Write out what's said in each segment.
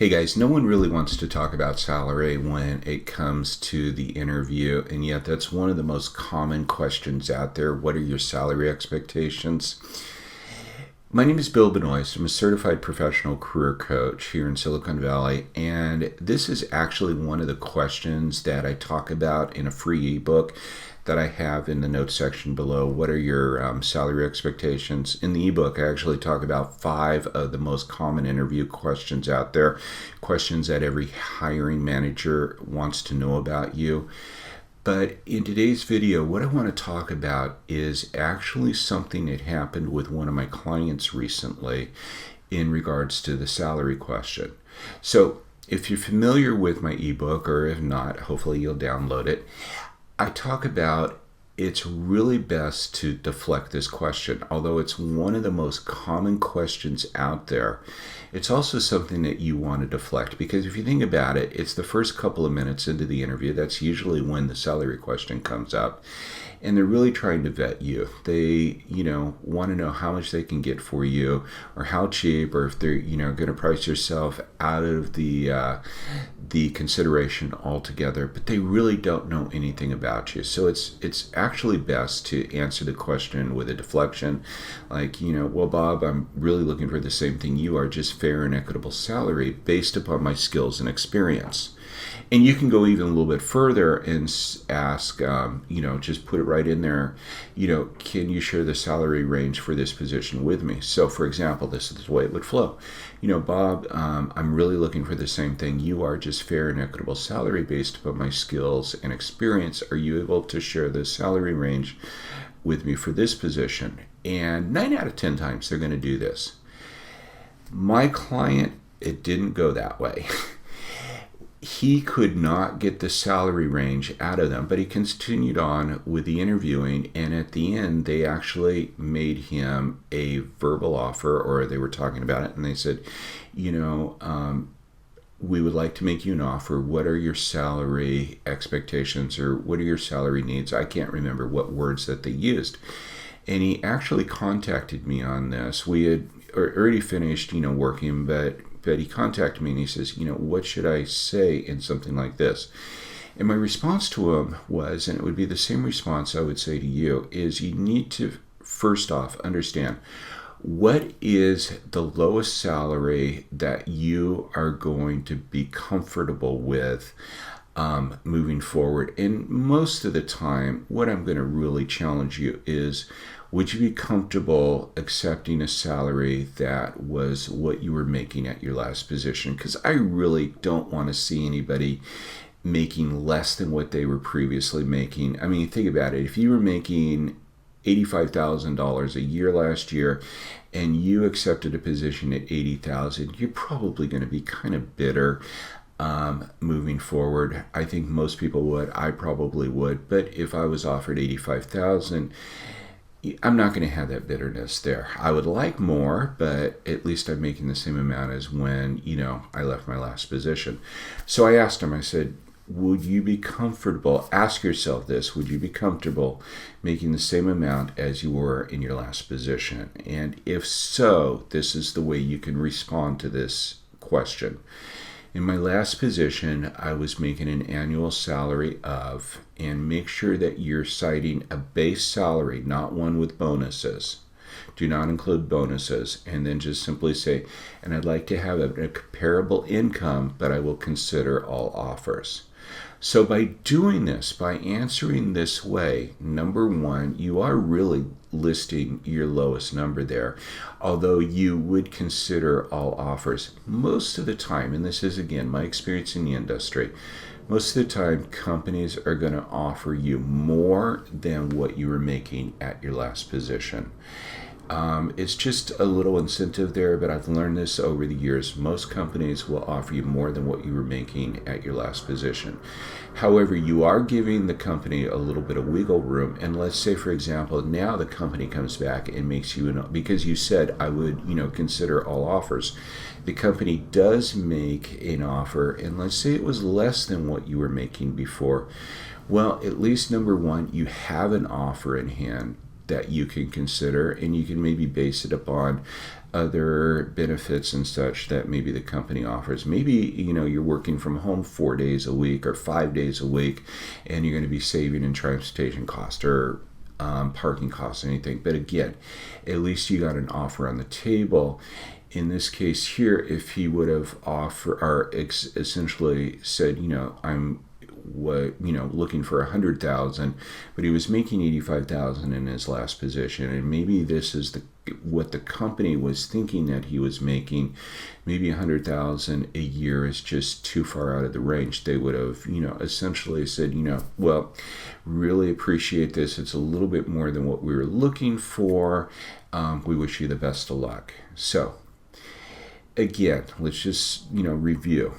Hey guys, no one really wants to talk about salary when it comes to the interview, and yet that's one of the most common questions out there. What are your salary expectations? My name is Bill Benoist. I'm a certified professional career coach here in Silicon Valley, and this is actually one of the questions that I talk about in a free ebook that I have in the notes section below. What are your salary expectations? In the ebook, I actually talk about 5 of the most common interview questions out there, questions that every hiring manager wants to know about you. But in today's video, what I want to talk about is actually something that happened with one of my clients recently in regards to the salary question. So if you're familiar with my ebook, or if not, hopefully you'll download it, I talk about it's really best to deflect this question. Although it's one of the most common questions out there, it's also something that you want to deflect, because if you think about it, it's the first couple of minutes into the interview. That's usually when the salary question comes up. And they're really trying to vet you. They, want to know how much they can get for you, or how cheap, or if they're, going to price yourself out of the consideration altogether. But they really don't know anything about you. So it's actually best to answer the question with a deflection, like, well, Bob, I'm really looking for the same thing you are, just fair and equitable salary based upon my skills and experience. And you can go even a little bit further and ask, just put it right in there, can you share the salary range for this position with me? So, for example, this is the way it would flow. Bob, I'm really looking for the same thing you are, just fair and equitable salary based upon my skills and experience. Are you able to share the salary range with me for this position? And 9 out of 10 times they're going to do this. My client, it didn't go that way. He could not get the salary range out of them, but he continued on with the interviewing, and at the end they actually made him a verbal offer, or they were talking about it, and they said, we would like to make you an offer. What are your salary expectations, or what are your salary needs? I can't remember what words that they used. And he actually contacted me on this. We had already finished, working, but he contacted me and he says, what should I say in something like this? And my response to him was, and it would be the same response I would say to you, is you need to first off understand what is the lowest salary that you are going to be comfortable with moving forward. And most of the time, what I'm going to really challenge you is, would you be comfortable accepting a salary that was what you were making at your last position? Because I really don't want to see anybody making less than what they were previously making. I mean, think about it. If you were making $85,000 a year last year and you accepted a position at $80,000, you're probably going to be kind of bitter moving forward. I think most people would. I probably would. But if I was offered $85,000, I'm not going to have that bitterness there. I would like more, but at least I'm making the same amount as when, I left my last position. So I asked him, I said, would you be comfortable, ask yourself this, would you be comfortable making the same amount as you were in your last position? And if so, this is the way you can respond to this question. In my last position, I was making an annual salary of, and make sure that you're citing a base salary, not one with bonuses. Do not include bonuses. And then just simply say, and I'd like to have a comparable income, but I will consider all offers. So by doing this, by answering this way, number one, you are really listing your lowest number there, although you would consider all offers. Most of the time, and this is again my experience in the industry, most of the time companies are going to offer you more than what you were making at your last position. It's just a little incentive there, but I've learned this over the years. Most companies will offer you more than what you were making at your last position. However, you are giving the company a little bit of wiggle room. And let's say, for example, now the company comes back and makes you, because you said I would, consider all offers. The company does make an offer, and let's say it was less than what you were making before. Well, at least number one, you have an offer in hand that you can consider, and you can maybe base it upon other benefits and such that maybe the company offers. Maybe, you're working from home 4 days a week or 5 days a week, and you're going to be saving in transportation cost or parking costs, anything. But again, at least you got an offer on the table. In this case here, if he would have offered or essentially said, I'm looking for 100,000, but he was making 85,000 in his last position, and maybe this is what the company was thinking that he was making. Maybe 100,000 a year is just too far out of the range. They would have, essentially said, well, really appreciate this. It's a little bit more than what we were looking for. We wish you the best of luck. So again, let's just, review.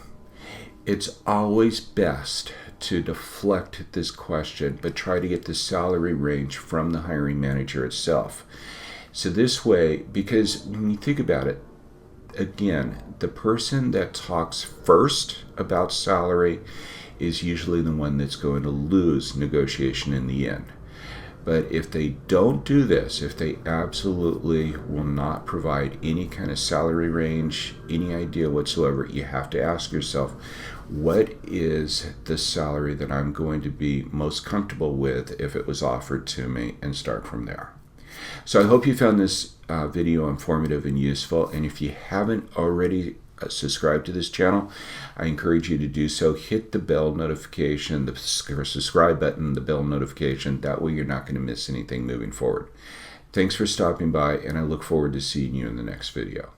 It's always best to deflect this question, but try to get the salary range from the hiring manager itself. So this way, because when you think about it, again, the person that talks first about salary is usually the one that's going to lose negotiation in the end. But if they don't do this, if they absolutely will not provide any kind of salary range, any idea whatsoever, you have to ask yourself, what is the salary that I'm going to be most comfortable with if it was offered to me, and start from there. So I hope you found this video informative and useful. And if you haven't already subscribed to this channel, I encourage you to do so. Hit the bell notification, the subscribe button, the bell notification. That way you're not going to miss anything moving forward. Thanks for stopping by, and I look forward to seeing you in the next video.